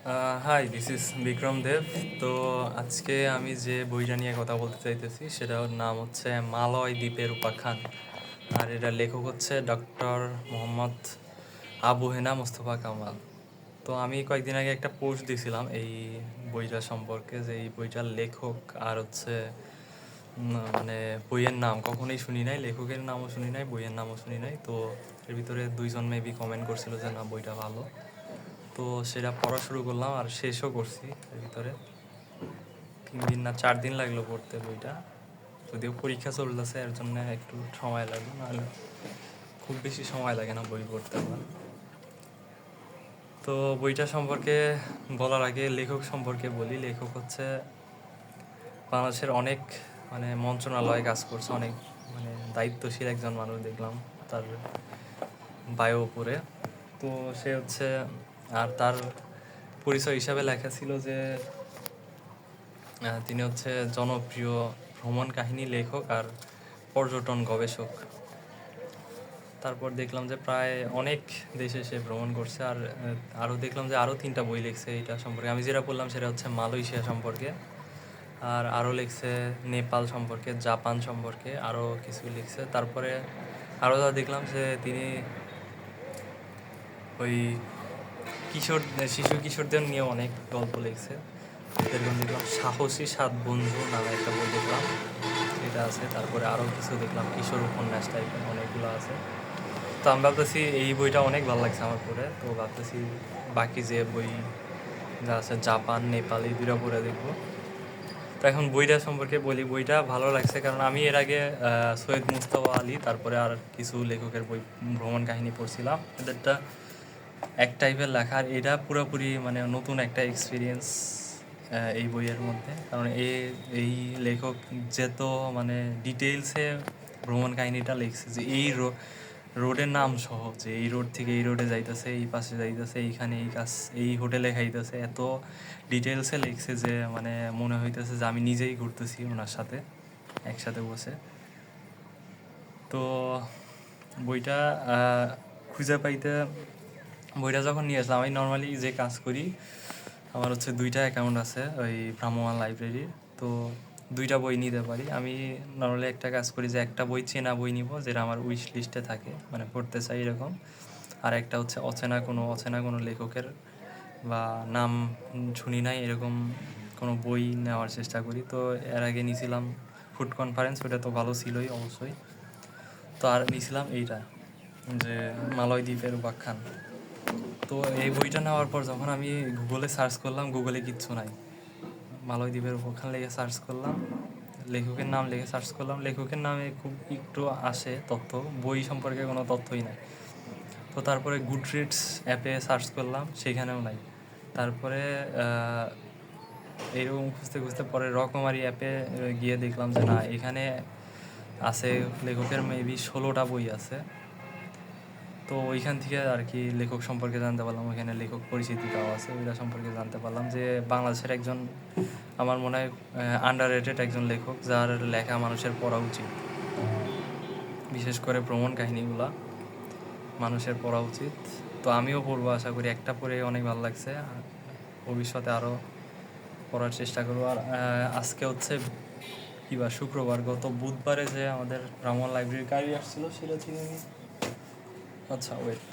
High, this is Vikram দেব। তো আজকে আমি যে বইটা নিয়ে কথা বলতে চাইতেছি সেটার নাম হচ্ছে মালয় দ্বীপের উপাখ্যান। আর এটার লেখক হচ্ছে ডক্টর মোহাম্মদ আবু হেনা মোস্তফা কামাল। তো আমি কয়েকদিন আগে একটা পোস্ট দিয়েছিলাম এই বইটা সম্পর্কে, যে এই বইটার লেখক আর হচ্ছে মানে বইয়ের নাম কখনোই শুনি নাই, লেখকের নামও শুনি নাই, বইয়ের নামও শুনি নাই। তো এর ভিতরে দুইজন মেবি কমেন্ট করছিল যে না, বইটা ভালো। তো সেটা পড়া শুরু করলাম আর শেষও করছি এর ভিতরে 3 দিন না 4 দিন লাগলো পড়তে বইটা। যদিও পরীক্ষা চলতেছে এর জন্য একটু সময় লাগলো, নাহলে খুব বেশি সময় লাগে না বই পড়তে আমার। তো বইটা সম্পর্কে বলার আগে লেখক সম্পর্কে বলি। লেখক হচ্ছে বাংলাদেশের অনেক মন্ত্রণালয়ে কাজ করছে, অনেক দায়িত্বশীল একজন মানুষ দেখলাম তার বায়ো উপরে। তো সে হচ্ছে, আর তার পরিচয় হিসাবে লেখা ছিল যে তিনি হচ্ছে জনপ্রিয় ভ্রমণ কাহিনী লেখক আর পর্যটন গবেষক। তারপর দেখলাম যে প্রায় অনেক দেশে সে ভ্রমণ করছে, আর আরও দেখলাম যে আরও 3টা বই লিখছে এইটা সম্পর্কে। আমি যেটা বললাম সেটা হচ্ছে মালয়েশিয়া সম্পর্কে, আর আরও লিখছে নেপাল সম্পর্কে, জাপান সম্পর্কে, আরও কিছু লিখছে। তারপরে আরও যা দেখলাম যে তিনি ওই শিশু কিশোরদের নিয়ে অনেক গল্প লিখছে। যেরকম দেখলাম সাহসী 7 বন্ধু নামে একটা বই দেখলাম, এটা আছে। তারপরে আরও কিছু দেখলাম কিশোর উপন্যাস টাইপের অনেকগুলো আছে। তো আমি ভাবতেছি এই বইটা অনেক ভালো লাগছে আমার পড়ে, তো ভাবতেছি বাকি যে বই যা আছে জাপান, নেপাল, এই দুইটা পড়ে দেখবো। তো এখন বইটা সম্পর্কে বলি। বইটা ভালো লাগছে কারণ আমি এর আগে সৈয়দ মুজতবা আলী, তারপরে আর কিছু লেখকের বই ভ্রমণ কাহিনী পড়ছিলাম। এদেরটা এক টাইপের লেখা, আর এটা পুরোপুরি নতুন একটা এক্সপিরিয়েন্স এই বইয়ের মধ্যে। কারণ এই লেখক যেত ডিটেইলসে ভ্রমণ কাহিনীটা লিখছে, যে এই রোডের নাম সহ, যে এই রোড থেকে এই রোডে যাইতেছে, এই পাশে যাইতেছে, এইখানে এই কাজ, এই হোটেলে খাইতেছে, এত ডিটেলসে লিখছে যে মনে হইতেছে যে আমি নিজেই ঘুরতেছি ওনার সাথে একসাথে বসে। তো বইটা খুঁজে পাইতে, বইটা যখন নিয়ে আসলাম, আমি নর্মালি যে কাজ করি, আমার হচ্ছে 2টা অ্যাকাউন্ট আছে ওই ভ্রাম্যমাণ লাইব্রেরির। তো 2টা বই নিতে পারি। আমি নর্মালি একটা কাজ করি যে একটা বই চেনা বই নিব, যেটা আমার উইশ লিস্টে থাকে, পড়তে চাই এরকম। আর একটা হচ্ছে অচেনা কোনো লেখকের বা নাম শুনি নাই এরকম কোনো বই নেওয়ার চেষ্টা করি। তো এর আগে নিয়েছিলাম ফুড কনফারেন্স, ওটা তো ভালো ছিলই অবশ্যই। তো আর নিয়েছিলাম এইটা, যে মালয় দ্বীপের উপাখ্যান। তো এই বইটা নেওয়ার পর যখন আমি গুগলে সার্চ করলাম, গুগলে কিচ্ছু নাই। মালয় দ্বীপের উপাখ্যান লিখে সার্চ করলাম, লেখকের নাম লিখে সার্চ করলাম, লেখকের নামে খুব একটু আসে তথ্য, বই সম্পর্কে কোনো তথ্যই নাই। তো তারপরে গুডরিডস অ্যাপে সার্চ করলাম, সেখানেও নাই। তারপরে এইরকম খুঁজতে খুঁজতে পরে রকমারি অ্যাপে গিয়ে দেখলাম যে না, এখানে আছে লেখকের মেবি 16টা বই আছে। তো ওইখান থেকে আর কি লেখক সম্পর্কে জানতে পারলাম, ওইখানে লেখক পরিচিতিটাও আছে, ওইটা সম্পর্কে জানতে পারলাম যে বাংলাদেশের একজন, আমার মনে হয় আন্ডার রেটেড একজন লেখক, যার লেখা মানুষের পড়া উচিত। বিশেষ করে ভ্রমণ কাহিনীগুলা মানুষের পড়া উচিত। তো আমিও পড়বো, আশা করি। একটা পড়ে অনেক ভালো লাগছে, ভবিষ্যতে আরও পড়ার চেষ্টা করবো। আর আজকে হচ্ছে শুক্রবার, গত বুধবারে যে আমাদের ভ্রমণ লাইব্রেরির গাড়ি আসছিল, সেটা থেকে আমি, আচ্ছা ওয়েট,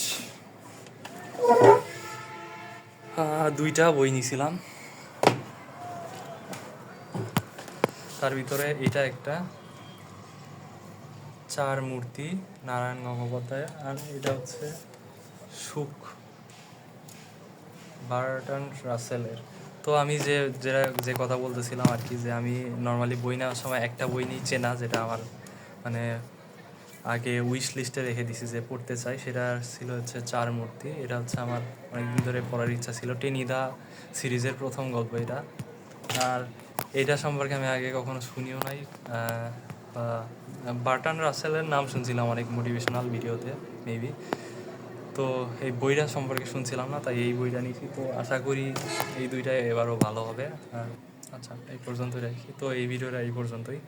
2টা বই নিয়েছিলাম। তার ভিতরে এটা একটা, 4 মূর্তি, নারায়ণ গঙ্গোপাধ্যায়। আর এটা হচ্ছে সুখ, বার্টন রাসেলের। তো আমি যে কথা বলতেছিলাম আর কি, যে আমি নর্মালি বই নেওয়ার সময় একটা বই নিই চেনা, যেটা আমার আগে উইশ লিস্টে রেখে দিছি যে পড়তে চাই। সেটা ছিল হচ্ছে 4 মূর্তি। এটা হচ্ছে আমার অনেকদিন ধরে পড়ার ইচ্ছা ছিল, টেনিদা সিরিজের প্রথম গল্প এটা। আর এটা সম্পর্কে আমি আগে কখনো শুনিও নাই। বার্টন রাসেলের নাম শুনছিলাম অনেক মোটিভেশনাল ভিডিওতে মেবি, তো এই বইটা সম্পর্কে শুনছিলাম না, তাই এই বইটা নিয়েছি। তো আশা করি এই 2টাই এবারও ভালো হবে। আচ্ছা, এই পর্যন্তই রাখি। তো এই ভিডিওটা এই পর্যন্তই।